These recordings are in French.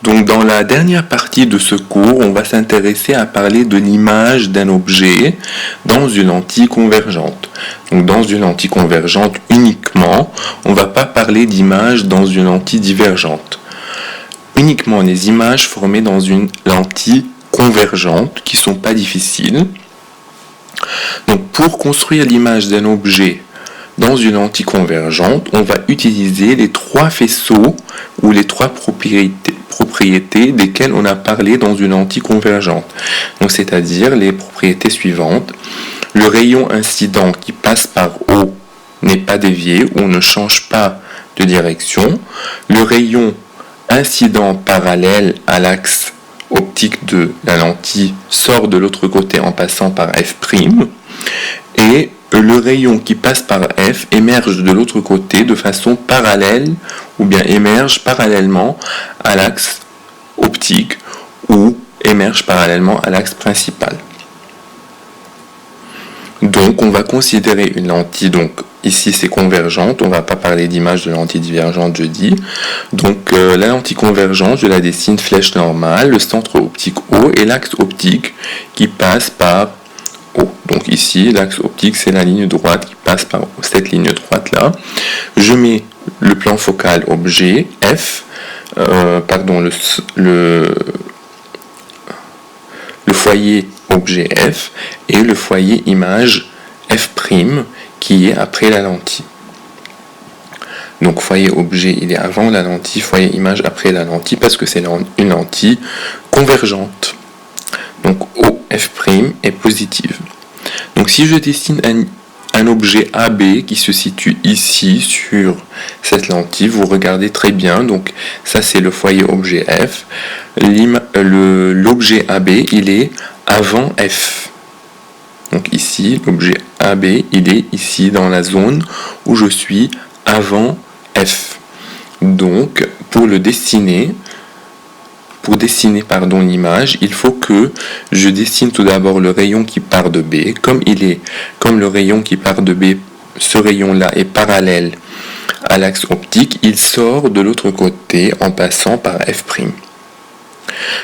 Donc dans la dernière partie de ce cours, on va s'intéresser à parler de l'image d'un objet dans une lentille convergente. Donc dans une lentille convergente uniquement, on ne va pas parler d'image dans une lentille divergente. Uniquement les images formées dans une lentille convergente qui ne sont pas difficiles. Donc pour construire l'image d'un objet dans une lentille convergente, on va utiliser les trois faisceaux ou les trois propriétés desquelles on a parlé dans une lentille convergente. Donc c'est-à-dire les propriétés suivantes. Le rayon incident qui passe par O n'est pas dévié ou ne change pas de direction. Le rayon incident parallèle à l'axe optique de la lentille sort de l'autre côté en passant par F'. Et le rayon qui passe par F émerge de l'autre côté de façon parallèle ou bien émerge parallèlement à l'axe optique ou émerge parallèlement à l'axe principal. Donc on va considérer une lentille, donc ici c'est convergente, on ne va pas parler d'image de lentille divergente, je dis. Donc la lentille convergente, je la dessine flèche normale, le centre optique O et l'axe optique qui passe par O. Donc ici, l'axe optique, c'est la ligne droite qui passe par cette ligne droite-là. Je mets le plan focal objet F, le foyer objet F et le foyer image F' qui est après la lentille. Donc foyer objet, il est avant la lentille, foyer image après la lentille parce que c'est une lentille convergente. Donc OF' est positive. Donc si je dessine un objet AB qui se situe ici sur cette lentille, vous regardez très bien, donc ça c'est le foyer objet F. L'objet AB, il est avant F. Donc ici, l'objet AB, il est ici dans la zone où je suis avant F. Donc pour dessiner l'image, il faut que je dessine tout d'abord le rayon qui part de B. Comme le rayon qui part de B, ce rayon-là est parallèle à l'axe optique, il sort de l'autre côté en passant par F'.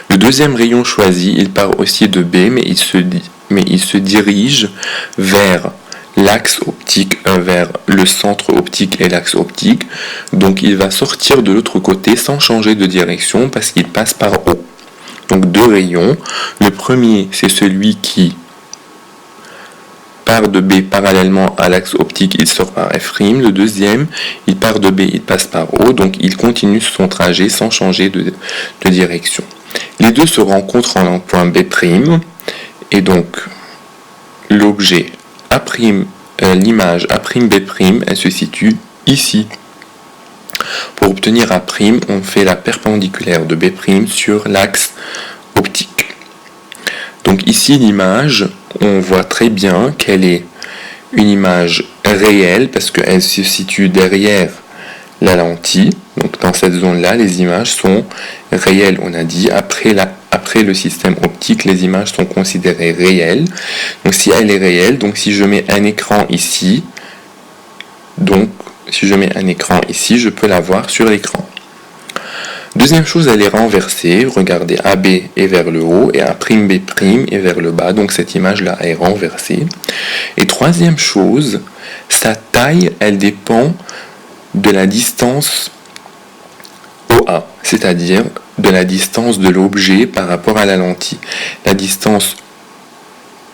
Le deuxième rayon choisi, il part aussi de B, mais il se dirige vers l'axe optique, vers le centre optique et l'axe optique. Donc il va sortir de l'autre côté sans changer de direction parce qu'il passe par O. Donc deux rayons. Le premier, c'est celui qui part de B parallèlement à l'axe optique, il sort par F'. Le deuxième, il part de B, il passe par O. Donc il continue son trajet sans changer de direction. Les deux se rencontrent en un point B'. Et donc l'objet l'image A'B', elle se situe ici. Pour obtenir A', on fait la perpendiculaire de B' sur l'axe optique. Donc ici l'image, on voit très bien qu'elle est une image réelle parce qu'elle se situe derrière la lentille. Donc dans cette zone-là, les images sont réelles. On a dit après le système optique, les images sont considérées réelles. Donc si elle est réelle, donc si je mets un écran ici, je peux la voir sur l'écran. Deuxième chose, elle est renversée. Regardez, AB est vers le haut et A'B' est vers le bas. Donc cette image-là est renversée. Et troisième chose, sa taille, elle dépend de la distance OA, c'est-à-dire de la distance de l'objet par rapport à la lentille. La distance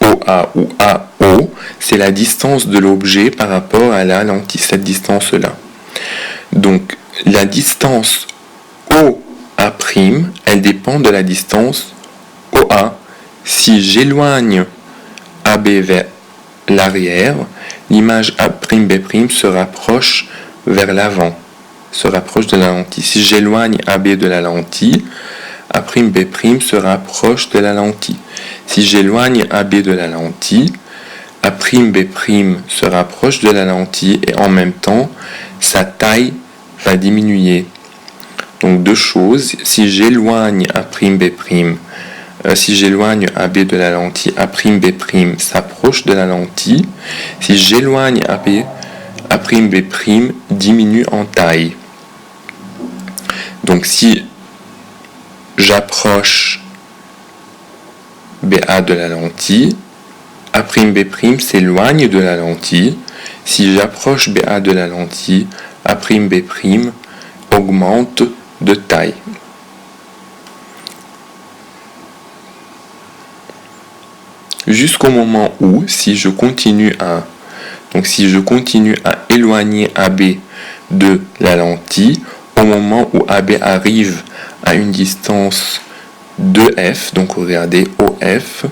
OA ou AO, c'est la distance de l'objet par rapport à la lentille, cette distance-là. Donc la distance OA', elle dépend de la distance OA. Si j'éloigne AB vers l'arrière, l'image A'B' se rapproche vers l'avant, se rapproche de la lentille. Si j'éloigne AB de la lentille, A'B' se rapproche de la lentille. Si j'éloigne AB de la lentille, A'B' se rapproche de la lentille et en même temps, sa taille va diminuer. Donc deux choses, si j'éloigne AB de la lentille, A'B' s'approche de la lentille. Si j'éloigne AB, A'B' diminue en taille. Donc si j'approche BA de la lentille, A'B' s'éloigne de la lentille. Si j'approche BA de la lentille, A'B' augmente de taille. Jusqu'au moment où, si je continue à éloigner AB de la lentille, au moment où AB arrive à une distance de F, donc regardez, OF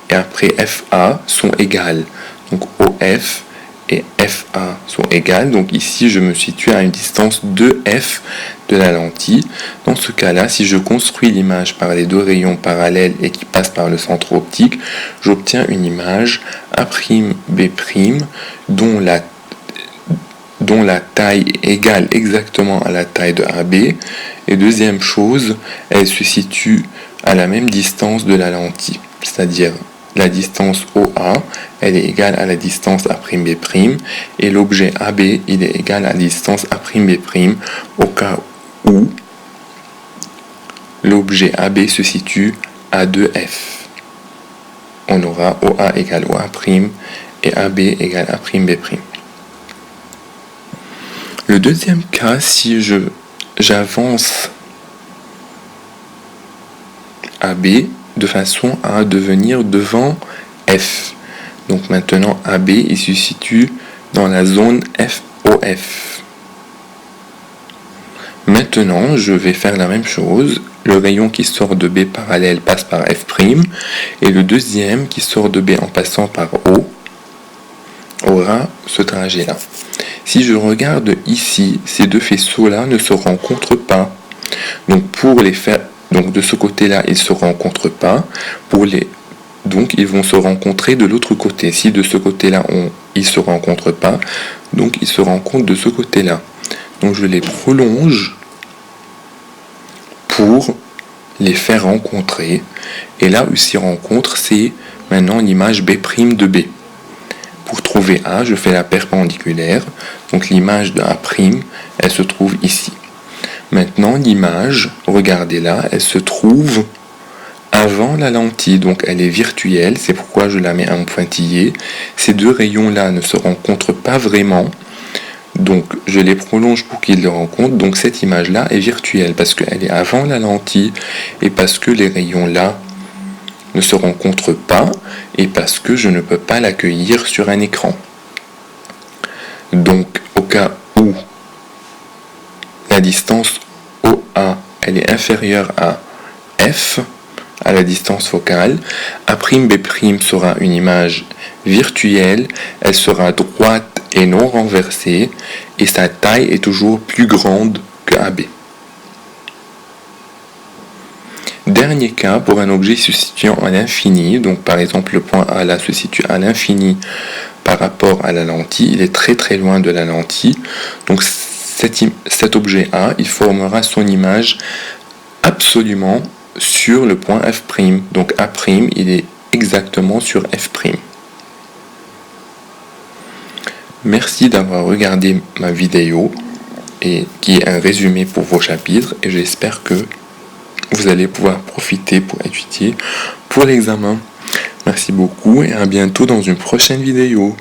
et après FA sont égales. Donc OF et FA sont égales. Donc ici, je me situe à une distance de F de la lentille. Dans ce cas-là, si je construis l'image par les deux rayons parallèles et qui passent par le centre optique, j'obtiens une image A'B' dont la taille est égale exactement à la taille de AB. Et deuxième chose, elle se situe à la même distance de la lentille, c'est-à-dire la distance OA, elle est égale à la distance A'B', et l'objet AB, il est égal à la distance A'B' au cas où l'objet AB se situe à 2F. On aura OA égale OA' et AB égale A'B'. Le deuxième cas, si j'avance AB de façon à devenir devant F. Donc maintenant AB il se situe dans la zone FOF. Maintenant je vais faire la même chose. Le rayon qui sort de B parallèle passe par F' et le deuxième qui sort de B en passant par O aura ce trajet là. Si je regarde ici, ces deux faisceaux-là ne se rencontrent pas. Donc pour les faire, donc de ce côté-là, ils ne se rencontrent pas. Donc ils vont se rencontrer de l'autre côté. Si de ce côté-là, ils ne se rencontrent pas, donc ils se rencontrent de ce côté-là. Donc je les prolonge pour les faire rencontrer. Et là où ils s'y rencontrent, c'est maintenant l'image B' de B. Pour trouver A, je fais la perpendiculaire. Donc l'image de A', elle se trouve ici. Maintenant, l'image, regardez là, elle se trouve avant la lentille. Donc elle est virtuelle, c'est pourquoi je la mets en pointillé. Ces deux rayons-là ne se rencontrent pas vraiment. Donc je les prolonge pour qu'ils les rencontrent. Donc cette image-là est virtuelle parce qu'elle est avant la lentille et parce que les rayons-là ne se rencontrent pas et parce que je ne peux pas l'accueillir sur un écran. Donc au cas où la distance OA elle est inférieure à F, à la distance focale, A'B' sera une image virtuelle, elle sera droite et non renversée et sa taille est toujours plus grande que AB. Dernier cas, pour un objet se situant à l'infini, donc par exemple le point A là se situe à l'infini par rapport à la lentille, il est très très loin de la lentille, donc cet objet A, il formera son image absolument sur le point F', donc A', il est exactement sur F'. Merci d'avoir regardé ma vidéo, et qui est un résumé pour vos chapitres, et j'espère que vous allez pouvoir profiter pour étudier pour l'examen. Merci beaucoup et à bientôt dans une prochaine vidéo.